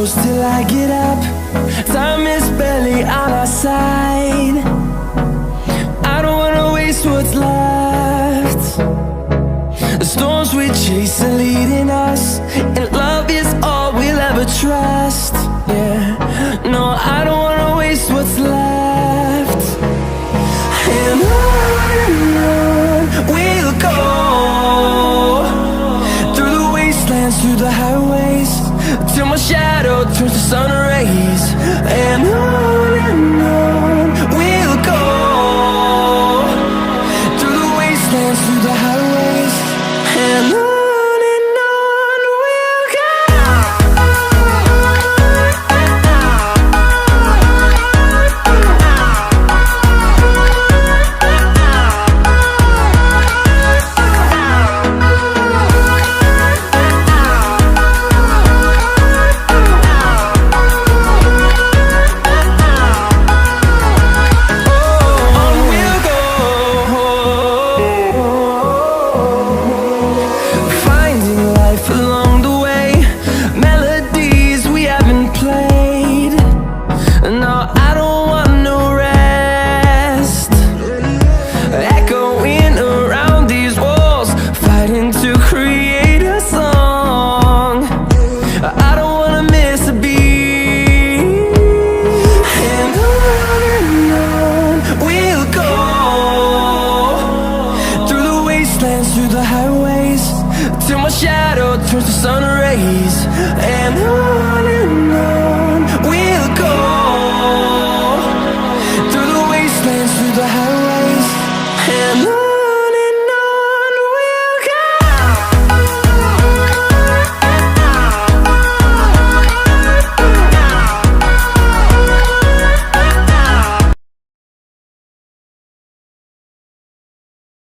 close till I get up. Time is barely on our side. I don't wanna waste what's left. The storms we chase are leading us, and love is all we'll ever trust. Yeah, no, I don't wanna waste what's left. And on we'll go, through the wastelands, through the highways, till my shadow turns to sun rays. And on we'll go, through the wastelands, through the highways, and on we'll go. Through the highways, till my shadow turns to sun rays. And on we'll go, through the wastelands, through the highways.